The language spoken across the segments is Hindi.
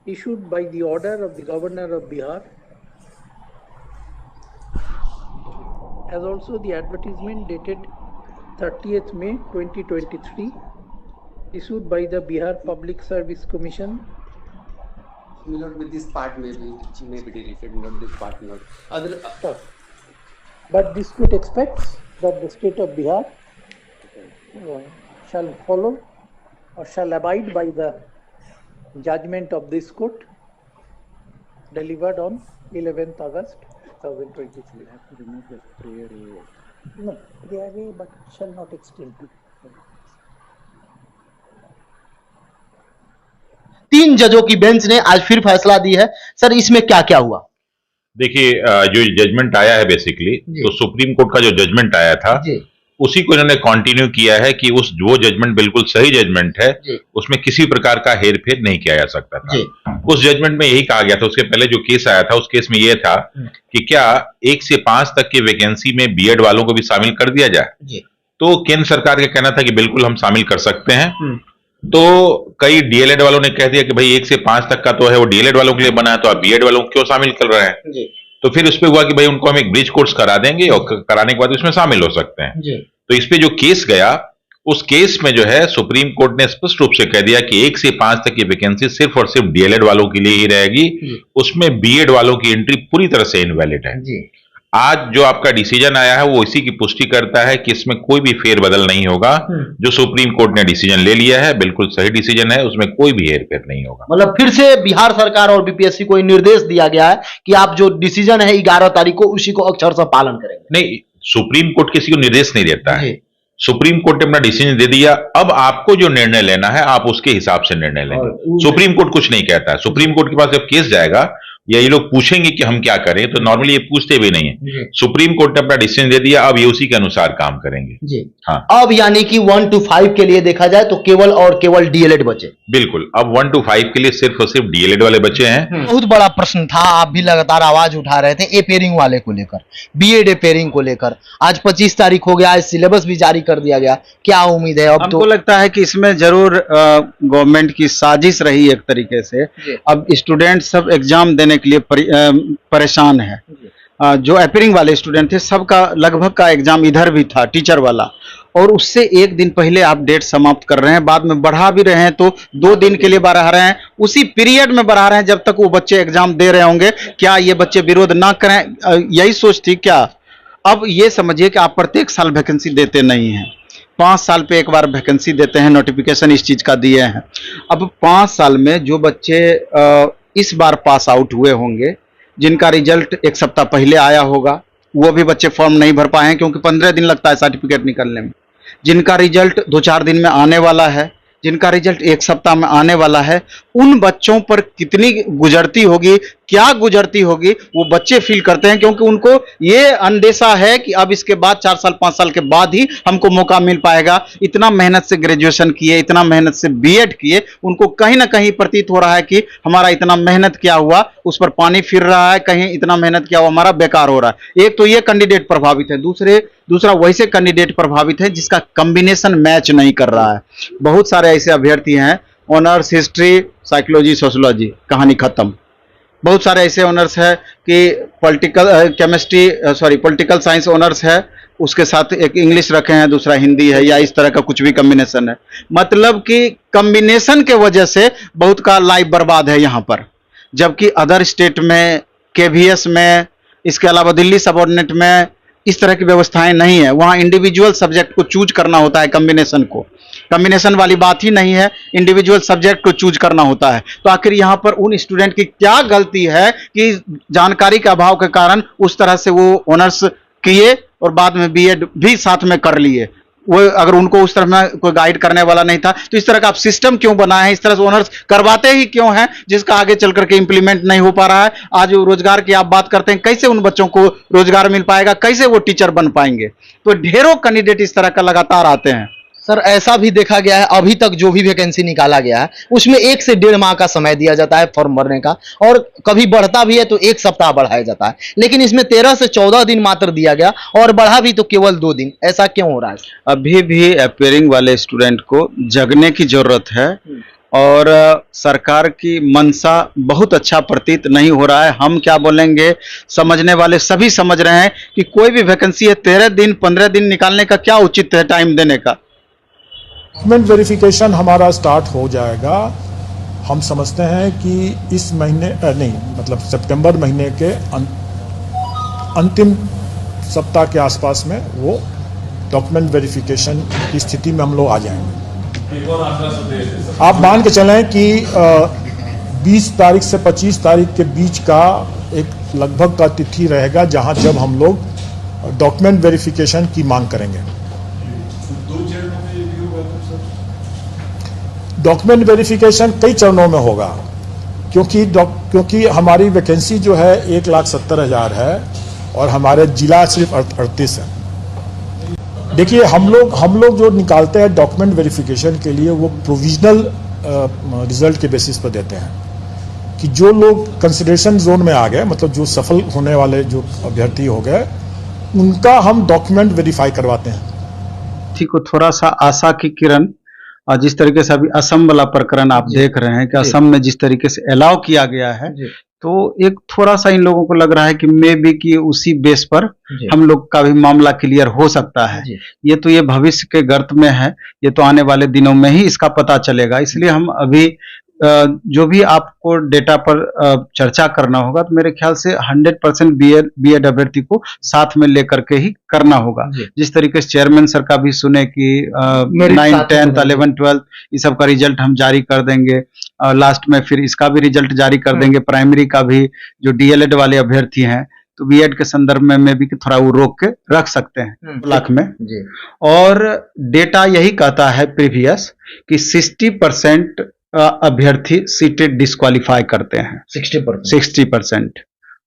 issued by the order of the Governor of Bihar, as also the advertisement dated 30th May 2023, issued by the Bihar Public Service Commission. Not with this part may be deleted, not this part, not other. But this court expects that the state of Bihar shall follow or shall abide by the judgment of this court delivered on 11th August 2023. have to remove the prayer area. No, prayer area, but shall not extend. 3 जजों की बेंच ने आज फिर फैसला दी है। सर, इसमें क्या क्या हुआ? देखिए, जो जजमेंट आया है बेसिकली, तो सुप्रीम कोर्ट का जो जजमेंट आया था उसी को इन्होंने कंटिन्यू किया है कि वो जजमेंट बिल्कुल सही जजमेंट है, उसमें किसी प्रकार का हेरफेर नहीं किया जा सकता था। उस जजमेंट में यही कहा गया था। उसके पहले जो केस आया था उस केस में यह था कि क्या 1 से 5 तक की वैकेंसी में बीएड वालों को भी शामिल कर दिया जाए। तो केंद्र सरकार का कहना था कि बिल्कुल हम शामिल कर सकते हैं। तो कई डीएलएड वालों ने कह दिया कि भाई 1 से 5 तक का तो है, वो डीएलएड वालों के लिए बना है, तो आप बीएड वालों को क्यों शामिल कर रहे हैं। तो फिर उस पर हुआ कि भाई उनको हम एक ब्रिज कोर्स करा देंगे और कराने के बाद उसमें शामिल हो सकते हैं। तो इस पे जो केस गया, उस केस में जो है सुप्रीम कोर्ट ने स्पष्ट रूप से कह दिया कि 1 से 5 तक की वैकेंसी सिर्फ और सिर्फ डीएलएड वालों के लिए ही रहेगी, उसमें बीएड वालों की एंट्री पूरी तरह से इनवैलिड है। आज जो आपका डिसीजन आया है वो इसी की पुष्टि करता है कि इसमें कोई भी फेरबदल नहीं होगा। जो सुप्रीम कोर्ट ने डिसीजन ले लिया है बिल्कुल सही डिसीजन है, उसमें कोई भी हेरफेर नहीं होगा। मतलब फिर से बिहार सरकार और बीपीएससी को निर्देश दिया गया है कि आप जो डिसीजन है 11 तारीख को उसी को अक्षरशः पालन करेंगे। नहीं, सुप्रीम कोर्ट किसी को निर्देश नहीं देता है। सुप्रीम कोर्ट ने अपना डिसीजन दे दिया, अब आपको जो निर्णय लेना है आप उसके हिसाब से निर्णय लेंगे। सुप्रीम कोर्ट कुछ नहीं कहता है। सुप्रीम कोर्ट के पास जब केस जाएगा या ये लोग पूछेंगे कि हम क्या करें, तो नॉर्मली ये पूछते भी नहीं है। सुप्रीम कोर्ट ने अपना डिसीजन दे दिया, अब ये उसी के अनुसार काम करेंगे। जी हाँ, अब यानी कि 1 to 5 के लिए देखा जाए तो केवल और केवल डीएलएड बचे। बिल्कुल, अब 1 to 5 के लिए सिर्फ और सिर्फ डीएलएड वाले बचे हैं। बहुत बड़ा प्रश्न था, आप भी लगातार आवाज उठा रहे थे ए पेयरिंग वाले को लेकर, बीएड ए पेयरिंग को लेकर। आज 25 तारीख हो गया, आज सिलेबस भी जारी कर दिया गया, क्या उम्मीद है? अब हमको लगता है कि इसमें जरूर गवर्नमेंट की साजिश रही एक तरीके से। अब स्टूडेंट सब एग्जाम देने के लिए परेशान है। जो अपीयरिंग वाले स्टूडेंट थे सबका लगभग का एग्जाम इधर भी था, टीचर वाला, और उससे 1 दिन पहले आप डेट समाप्त कर रहे हैं, बाद में बढ़ा भी रहे हैं तो 2 दिन के लिए बढ़ा रहे हैं, उसी पीरियड में बढ़ा रहे हैं जब तक वो बच्चे एग्जाम दे रहे होंगे। क्या ये बच्चे विरोध ना करें, यही सोच थी क्या? अब ये समझिए कि आप प्रत्येक साल वैकेंसी देते नहीं हैं, 5 साल पे एक बार वैकेंसी देते हैं, नोटिफिकेशन इस चीज का दिए हैं। अब 5 साल में जो बच्चे इस बार पास आउट हुए होंगे, जिनका रिजल्ट 1 सप्ताह पहले आया होगा, वो भी बच्चे फॉर्म नहीं भर पाए हैं क्योंकि 15 दिन लगता है सर्टिफिकेट निकलने में। जिनका रिजल्ट 2-4 दिन में आने वाला है, जिनका रिजल्ट 1 सप्ताह में आने वाला है, उन बच्चों पर कितनी गुजरती होगी, क्या गुजरती होगी, वो बच्चे फील करते हैं। क्योंकि उनको ये अंदेशा है कि अब इसके बाद 4 साल 5 साल के बाद ही हमको मौका मिल पाएगा। इतना मेहनत से ग्रेजुएशन किए, इतना मेहनत से बीएड किए, उनको कहीं ना कहीं प्रतीत हो रहा है कि हमारा इतना मेहनत किया हुआ उस पर पानी फिर रहा है, कहीं इतना मेहनत किया हुआ हमारा बेकार हो रहा है। एक तो ये कैंडिडेट प्रभावित है, दूसरा वैसे कैंडिडेट प्रभावित है जिसका कॉम्बिनेशन मैच नहीं कर रहा है। बहुत सारे ऐसे अभ्यर्थी हैं, ऑनर्स हिस्ट्री, साइकोलॉजी, सोशियोलॉजी, कहानी खत्म। बहुत सारे ऐसे ऑनर्स है कि पॉलिटिकल साइंस ऑनर्स है, उसके साथ एक इंग्लिश रखे हैं, दूसरा हिंदी है, या इस तरह का कुछ भी कॉम्बिनेशन है। मतलब कि कॉम्बिनेशन के वजह से बहुत का लाइफ बर्बाद है यहाँ पर। जबकि अदर स्टेट में, केवीएस में, इसके अलावा दिल्ली सबऑर्डिनेट में इस तरह की व्यवस्थाएं नहीं है। वहाँ इंडिविजुअल सब्जेक्ट को चूज करना होता है, कॉम्बिनेशन को, कॉम्बिनेशन वाली बात ही नहीं है, इंडिविजुअल सब्जेक्ट को चूज करना होता है। तो आखिर यहाँ पर उन स्टूडेंट की क्या गलती है कि जानकारी के अभाव के कारण उस तरह से वो ऑनर्स किए और बाद में बीएड भी साथ में कर लिए। वो अगर उनको उस तरह में कोई गाइड करने वाला नहीं था तो इस तरह का आप सिस्टम क्यों बनाए हैं? इस तरह से ऑनर्स करवाते ही क्यों हैं जिसका आगे चल करके इंप्लीमेंट नहीं हो पा रहा है? आज रोजगार की आप बात करते हैं, कैसे उन बच्चों को रोजगार मिल पाएगा, कैसे वो टीचर बन पाएंगे? तो ढेरों कैंडिडेट इस तरह का लगातार आते हैं। सर, ऐसा भी देखा गया है, अभी तक जो भी वैकेंसी निकाला गया है उसमें 1 से 1.5 माह का समय दिया जाता है फॉर्म भरने का, और कभी बढ़ता भी है तो 1 सप्ताह बढ़ाया जाता है। लेकिन इसमें 13 से 14 दिन मात्र दिया गया और बढ़ा भी तो केवल 2 दिन। ऐसा क्यों हो रहा है? अभी भी अपीयरिंग वाले स्टूडेंट को जगने की जरूरत है। और सरकार की मंशा बहुत अच्छा प्रतीत नहीं हो रहा है। हम क्या बोलेंगे, समझने वाले सभी समझ रहे हैं कि कोई भी वैकेंसी है 13 दिन 15 दिन निकालने का क्या उचित है टाइम देने का। डॉक्यूमेंट वेरिफिकेशन हमारा स्टार्ट हो जाएगा। हम समझते हैं कि इस महीने नहीं मतलब सितंबर महीने के अंतिम सप्ताह के आसपास में वो डॉक्यूमेंट वेरिफिकेशन की स्थिति में हम लोग आ जाएंगे। आप मान के चलें कि 20 तारीख से 25 तारीख के बीच का एक लगभग का तिथि रहेगा जहां जब हम लोग डॉक्यूमेंट वेरिफिकेशन की मांग करेंगे। डॉक्यूमेंट वेरिफिकेशन कई चरणों में होगा क्योंकि हमारी वैकेंसी जो है 1,70,000 है और हमारे जिला सिर्फ 38 है। देखिए हम लोग जो निकालते हैं डॉक्यूमेंट वेरिफिकेशन के लिए वो प्रोविजनल रिजल्ट के बेसिस पर देते हैं कि जो लोग कंसिडरेशन जोन में आ गए, मतलब जो सफल होने वाले जो अभ्यर्थी हो गए, उनका हम डॉक्यूमेंट वेरीफाई करवाते हैं। ठीक हो, थोड़ा सा आशा की किरण, जिस तरीके से अभी असम वाला प्रकरण आप देख रहे हैं कि असम में जिस तरीके से अलाउ किया गया है, तो एक थोड़ा सा इन लोगों को लग रहा है कि मे बी कि उसी बेस पर हम लोग का भी मामला क्लियर हो सकता है। ये भविष्य के गर्त में है, ये तो आने वाले दिनों में ही इसका पता चलेगा। इसलिए हम अभी जो भी आपको डेटा पर चर्चा करना होगा, तो मेरे ख्याल से 100% बीएड अभ्यर्थी को साथ में लेकर के ही करना होगा। जिस तरीके से चेयरमैन सर का भी सुने कि 9th 10th 11th 12th इस सब का रिजल्ट हम जारी कर देंगे, लास्ट में फिर इसका भी रिजल्ट जारी कर देंगे, प्राइमरी का भी। जो डीएलएड वाले अभ्यर्थी हैं तो बीएड के संदर्भ में भी थोड़ा वो रोक के रख सकते हैं 2 लाख में। और डेटा यही कहता है प्रीवियस कि 60% अभ्यर्थी सीटेड डिस्क्वालीफाई करते हैं। 60%,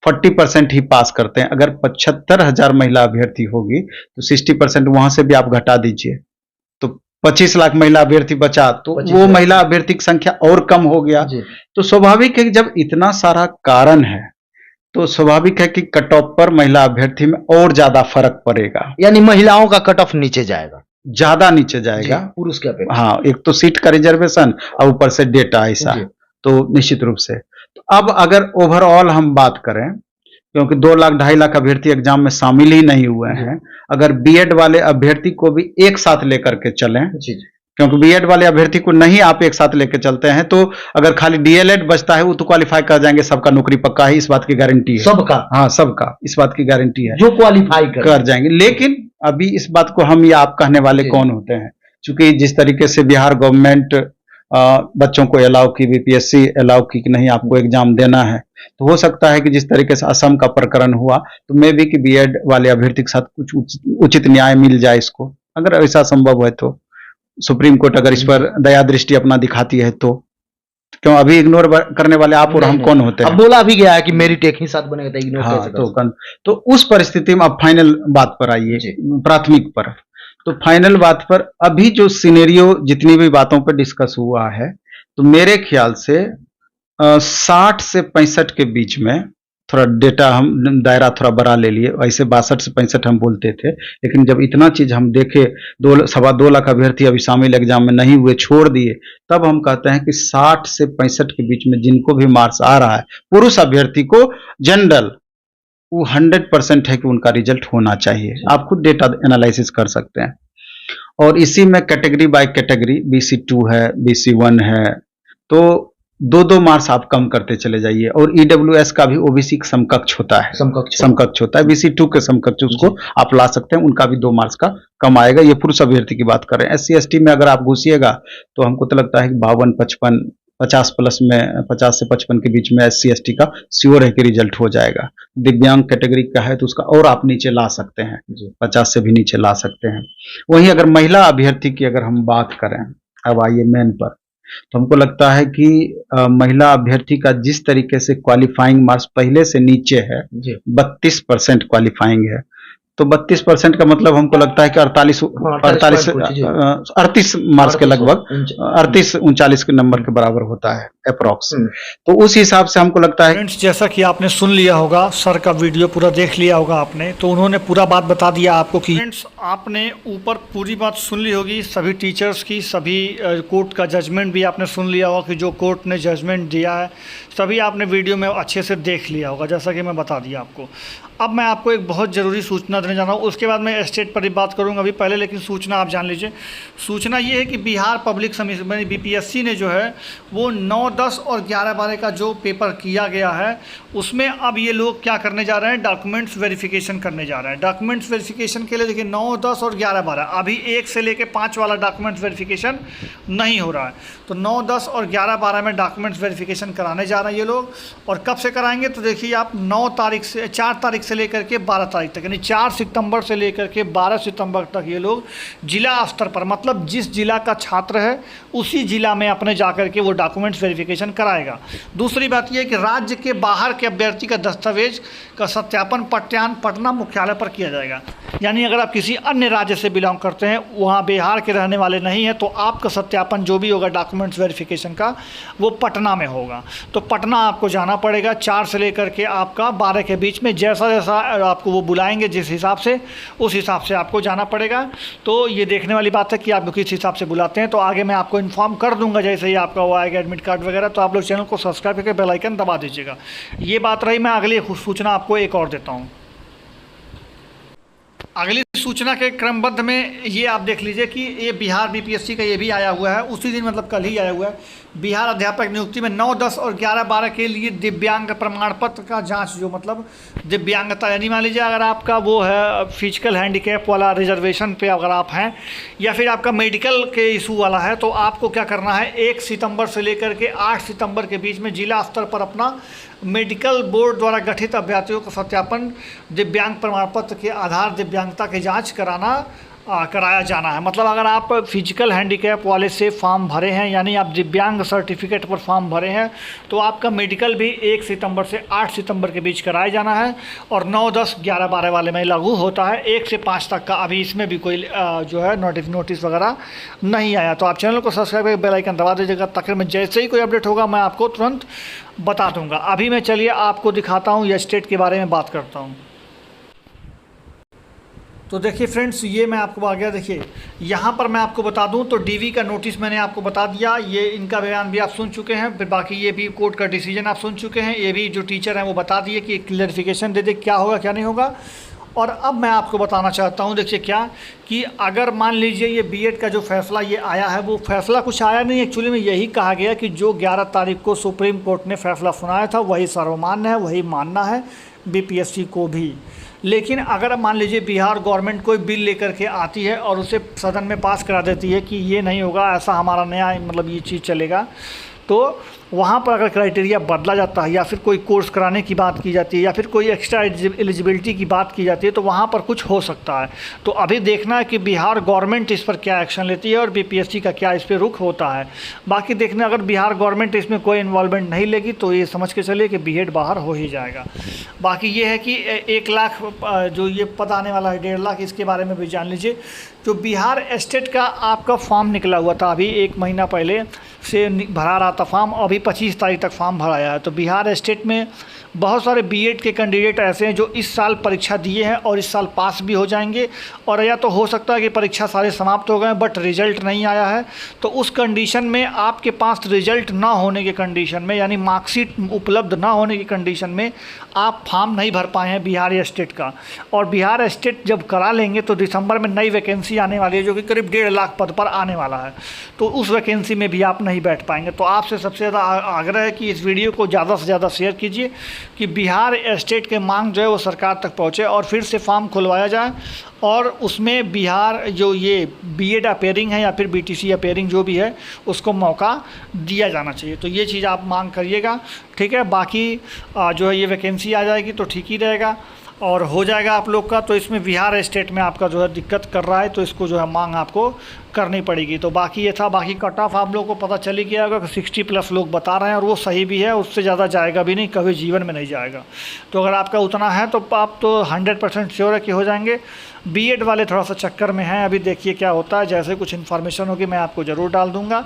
40% ही पास करते हैं। अगर 75,000 महिला अभ्यर्थी होगी तो 60% वहां से भी आप घटा दीजिए तो 25 लाख महिला अभ्यर्थी बचा, तो वो महिला अभ्यर्थी की संख्या और कम हो गया। तो स्वाभाविक है कि जब इतना सारा कारण है तो स्वाभाविक है कि कट ऑफ पर महिला अभ्यर्थी में और ज्यादा फर्क पड़ेगा, यानी महिलाओं का कट ऑफ नीचे जाएगा, ज्यादा नीचे जाएगा पुरुष के अपेक्षा। हाँ, एक तो सीट का रिजर्वेशन और ऊपर से डेटा ऐसा, तो निश्चित रूप से। तो अब अगर ओवरऑल हम बात करें, क्योंकि 2 लाख 2.5 लाख अभ्यर्थी एग्जाम में शामिल ही नहीं हुए हैं, अगर बीएड वाले अभ्यर्थी को भी एक साथ लेकर के चलें, क्योंकि बीएड वाले अभ्यर्थी को नहीं आप एक साथ लेकर चलते हैं तो अगर खाली डीएलएड बचता है वो तो क्वालिफाई कर जाएंगे, सबका नौकरी पक्का है, इस बात की गारंटी है। सबका? हाँ, सबका इस बात की गारंटी है जो क्वालिफाई कर जाएंगे। लेकिन अभी इस बात को हम या आप कहने वाले कौन होते हैं, क्योंकि जिस तरीके से बिहार गवर्नमेंट बच्चों को अलाउ की, बीपीएससी अलाउ की कि नहीं आपको एग्जाम देना है, तो हो सकता है कि जिस तरीके से असम का प्रकरण हुआ तो मे भी कि बीएड वाले अभ्यर्थी के साथ कुछ उचित न्याय मिल जाए इसको, अगर ऐसा संभव है तो। सुप्रीम कोर्ट अगर इस पर दया दृष्टि अपना दिखाती है तो क्यों अभी इग्नोर करने वाले आप और हम कौन होते हैं? अब बोला भी गया है कि मेरिट एक ही साथ बनेगा तो इग्नोर कैसे कर सकते हैं? तो उस परिस्थिति में अब फाइनल बात पर आइए, प्राथमिक पर। तो फाइनल बात पर अभी जो सिनेरियो जितनी भी बातों पर डिस्कस हुआ है, तो मेरे ख्याल से 60 से 65 के बीच में, थोड़ा डेटा हम दायरा थोड़ा बड़ा ले लिए, ऐसे 62 से 65 हम बोलते थे, लेकिन जब इतना चीज हम देखे 2.25 लाख अभ्यर्थी अभी शामिल एग्जाम में नहीं हुए, छोड़ दिए, तब हम कहते हैं कि 60 से 65 के बीच में जिनको भी मार्क्स आ रहा है पुरुष अभ्यर्थी को जनरल, वो 100% है कि उनका रिजल्ट होना चाहिए। आप खुद डेटा एनालिसिस कर सकते हैं। और इसी में कैटेगरी बाय कैटेगरी BC2 है, BC1 है, तो 2-2 मार्क्स आप कम करते चले जाइए। और EWS का भी OBC का समकक्ष होता है, समकक्ष होता है, BC2 के समकक्ष उसको आप ला सकते हैं, उनका भी 2 मार्क्स का कम आएगा। ये पुरुष अभ्यर्थी की बात कर रहे हैं। SC ST में अगर आप घुसिएगा तो हमको तो लगता है कि 52, 55, 50 प्लस में 50 से 55 के बीच में SC ST का श्योर है कि रिजल्ट हो जाएगा। दिव्यांग कैटेगरी का है तो उसका और आप नीचे ला सकते हैं, 50 से भी नीचे ला सकते हैं। वहीं अगर महिला अभ्यर्थी की अगर हम बात करें, अब आइए मेन पर, तो हमको लगता है कि महिला अभ्यर्थी का जिस तरीके से क्वालिफाइंग मार्क्स पहले से नीचे है, 32% क्वालिफाइंग है, तो 32% का मतलब हमको लगता है कि 38 मार्क्स के लगभग 38-39 के नंबर के बराबर होता है। अप्रोक्स। तो उस हिसाब से हमको लगता है फ्रेंड्स, जैसा कि आपने सुन लिया होगा, सर का वीडियो पूरा देख लिया होगा आपने, तो उन्होंने पूरा बात बता दिया आपको कि फ्रेंड्स आपने ऊपर पूरी बात सुन ली होगी, सभी टीचर्स की, सभी कोर्ट का जजमेंट भी आपने सुन लिया होगा कि जो कोर्ट ने जजमेंट दिया है सभी आपने वीडियो में अच्छे से देख लिया होगा, जैसा कि मैं बता दिया आपको। अब मैं आपको एक बहुत ज़रूरी सूचना देने जा रहा हूँ, उसके बाद मैं स्टेट पर ही बात करूँगा अभी पहले, लेकिन सूचना आप जान लीजिए। सूचना ये है कि बिहार पब्लिक सर्विस बीपीएससी ने जो है वो 9, 10 और 11, 12 का जो पेपर किया गया है उसमें अब ये लोग क्या करने जा रहे हैं, डॉक्यूमेंट्स वेरिफिकेशन करने जा रहे हैं। डॉक्यूमेंट्स वेरिफिकेशन के लिए देखिए 9, 10 और 11, 12 अभी 1 से लेकर 5 वाला डॉक्यूमेंट्स वेरिफिकेशन नहीं हो रहा है, तो 9, 10 और 11, 12 में डॉक्यूमेंट्स वेरिफिकेशन कराने जा रहे हैं ये लोग। और कब से कराएंगे तो देखिए आप 4 तारीख से लेकर के 12 तारीख तक, यानी 4 सितंबर से लेकर के 12 सितंबर तक ये लोग जिला स्तर पर, मतलब जिस जिला का छात्र है उसी जिला में अपने जाकर के वो डॉक्यूमेंट्स वेरिफिकेशन कराएगा। दूसरी बात ये है कि राज्य के बाहर के अभ्यर्थी का दस्तावेज का सत्यापन पटना मुख्यालय पर किया जाएगा। यानी अगर आप किसी अन्य राज्य से बिलोंग करते हैं, वहाँ बिहार के रहने वाले नहीं हैं, तो आपका सत्यापन जो भी होगा डॉक्यूमेंट्स वेरिफिकेशन का वो पटना में होगा। तो पटना आपको जाना पड़ेगा 4 से लेकर के आपका 12 के बीच में, जैसा जैसा आपको वो बुलाएंगे जिस हिसाब से, उस हिसाब से आपको जाना पड़ेगा। तो ये देखने वाली बात है कि आपको किस हिसाब से बुलाते हैं, तो आगे मैं आपको इन्फॉर्म कर दूंगा जैसे ही आपका वो आएगा एडमिट कार्ड वगैरह। तो आप लोग चैनल को सब्सक्राइब करके बेल आइकन दबा दीजिएगा। ये बात रही, मैं अगली सूचना आपको एक और देता हूँ। अगली सूचना के क्रमबद्ध में ये आप देख लीजिए कि ये बिहार बीपीएससी का ये भी आया हुआ है, उसी दिन मतलब कल ही आया हुआ है। बिहार अध्यापक नियुक्ति में 9, 10 और 11, 12 के लिए दिव्यांग प्रमाण पत्र का जांच, जो मतलब दिव्यांगता, यानी मान लीजिए अगर आपका वो है फिजिकल हैंडीकैप वाला रिजर्वेशन पे अगर आप हैं, या फिर आपका मेडिकल के इशू वाला है, तो आपको क्या करना है, 1 सितंबर से लेकर के 8 सितंबर के बीच में जिला स्तर पर अपना मेडिकल बोर्ड द्वारा गठित अभ्यर्थियों का सत्यापन दिव्यांग प्रमाण पत्र के आधार दिव्यांगता की जांच कराया जाना है। मतलब अगर आप फिजिकल हैंडीकैप वाले से फॉर्म भरे हैं, यानी आप दिव्यांग सर्टिफिकेट पर फॉर्म भरे हैं, तो आपका मेडिकल भी 1 सितंबर से 8 सितंबर के बीच कराया जाना है। और 9, 10, 11, 12 वाले में लागू होता है 1 से 5 तक का। अभी इसमें भी कोई जो है नोटिस वगैरह नहीं आया। तो आप चैनल को सब्सक्राइब करके बेल आइकन दबा दीजिएगा, ताकि मैं जैसे ही कोई अपडेट होगा मैं आपको तुरंत बता दूंगा। अभी मैं चलिए आपको दिखाता हूँ, या स्टेट के बारे में बात करता हूँ। तो देखिए फ्रेंड्स, ये मैं आपको आ गया, देखिए यहाँ पर मैं आपको बता दूं तो डीवी का नोटिस मैंने आपको बता दिया, ये इनका बयान भी आप सुन चुके हैं, फिर बाकी ये भी कोर्ट का डिसीजन आप सुन चुके हैं, ये भी जो टीचर हैं वो बता दिए कि क्लियरिफिकेशन दे दे क्या होगा क्या नहीं होगा। और अब मैं आपको बताना चाहता हूँ, देखिए क्या कि अगर मान लीजिए ये बीएड का जो फैसला ये आया है, वो फैसला कुछ आया नहीं, एक्चुअली में यही कहा गया कि जो 11 तारीख को सुप्रीम कोर्ट ने फैसला सुनाया था वही सर्वमान्य है, वही मानना है बीपीएससी को भी। लेकिन अगर मान लीजिए बिहार गवर्नमेंट कोई बिल लेकर के आती है और उसे सदन में पास करा देती है कि ये नहीं होगा, ऐसा हमारा नया मतलब ये चीज़ चलेगा, तो वहाँ पर अगर क्राइटेरिया बदला जाता है, या फिर कोई कोर्स कराने की बात की जाती है, या फिर कोई एक्स्ट्रा एलिजिबिलिटी की बात की जाती है, तो वहाँ पर कुछ हो सकता है। तो अभी देखना है कि बिहार गवर्नमेंट इस पर क्या एक्शन लेती है और बीपीएससी का क्या इस पर रुख होता है। बाकी देखना, अगर बिहार गवर्नमेंट इसमें कोई इन्वॉल्वमेंट नहीं लेगी तो ये समझ के चलिए कि बीएड बाहर हो ही जाएगा। बाकी ये है कि 1 लाख जो ये पद आने वाला है, 1.5 लाख, इसके बारे में भी जान लीजिए। जो बिहार स्टेट का आपका फॉर्म निकला हुआ था, अभी 1 महीना पहले से भरा रहा था फॉर्म, अभी 25 तारीख तक फॉर्म भराया है। तो बिहार स्टेट में बहुत सारे बीएड के कैंडिडेट ऐसे हैं जो इस साल परीक्षा दिए हैं और इस साल पास भी हो जाएंगे, और या तो हो सकता है कि परीक्षा सारे समाप्त हो गए बट रिजल्ट नहीं आया है। तो उस कंडीशन में आपके पास रिजल्ट ना होने के कंडीशन में, यानी मार्कशीट उपलब्ध ना होने की कंडीशन में आप फॉर्म नहीं भर पाए हैं बिहार स्टेट का। और बिहार स्टेट जब करा लेंगे तो दिसंबर में नई वैकेंसी आने वाली है, जो कि करीब 1.5 लाख पद पर आने वाला है। तो उस वैकेंसी में भी आप नहीं बैठ पाएंगे। तो आपसे सबसे ज़्यादा आग्रह है कि इस वीडियो को ज़्यादा से ज़्यादा शेयर कीजिए कि बिहार स्टेट के मांग जो है वो सरकार तक पहुँचे और फिर से फॉर्म खुलवाया जाए, और उसमें बिहार जो ये बीएड अपेयरिंग है या फिर बीटीसी अपेयरिंग जो भी है उसको मौका दिया जाना चाहिए। तो ये चीज़ आप मांग करिएगा, ठीक है। बाकी जो है ये वैकेंसी आ जाएगी तो ठीक ही रहेगा और हो जाएगा आप लोग का। तो इसमें बिहार स्टेट में आपका जो है दिक्कत कर रहा है, तो इसको जो है मांग आपको करनी पड़ेगी। तो बाकी ये था, बाकी कट ऑफ आप लोगों को पता चल ही गया होगा कि 60+ लोग बता रहे हैं और वो सही भी है, उससे ज़्यादा जाएगा भी नहीं, कभी जीवन में नहीं जाएगा। तो अगर आपका उतना है तो आप तो 100% श्योर है कि हो जाएंगे। बीएड वाले थोड़ा सा चक्कर में हैं, अभी देखिए क्या होता है। जैसे कुछ इन्फॉर्मेशन होगी मैं आपको ज़रूर डाल दूंगा।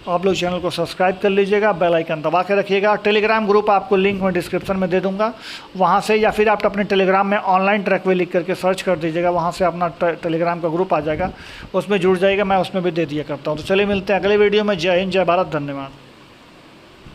आप लोग चैनल को सब्सक्राइब कर लीजिएगा, बेल आइकन दबा के रखिएगा। टेलीग्राम ग्रुप आपको लिंक मैं डिस्क्रिप्शन में दे दूंगा, वहाँ से, या फिर आप अपने टेलीग्राम में ऑनलाइन ट्रैकवे लिख करके सर्च कर दीजिएगा, वहाँ से अपना टेलीग्राम का ग्रुप आ जाएगा, उसमें जुड़ जाएगा, मैं उसमें भी दे दिया करता हूँ। तो चलिए मिलते हैं अगले वीडियो में। जय हिंद, जय भारत, धन्यवाद।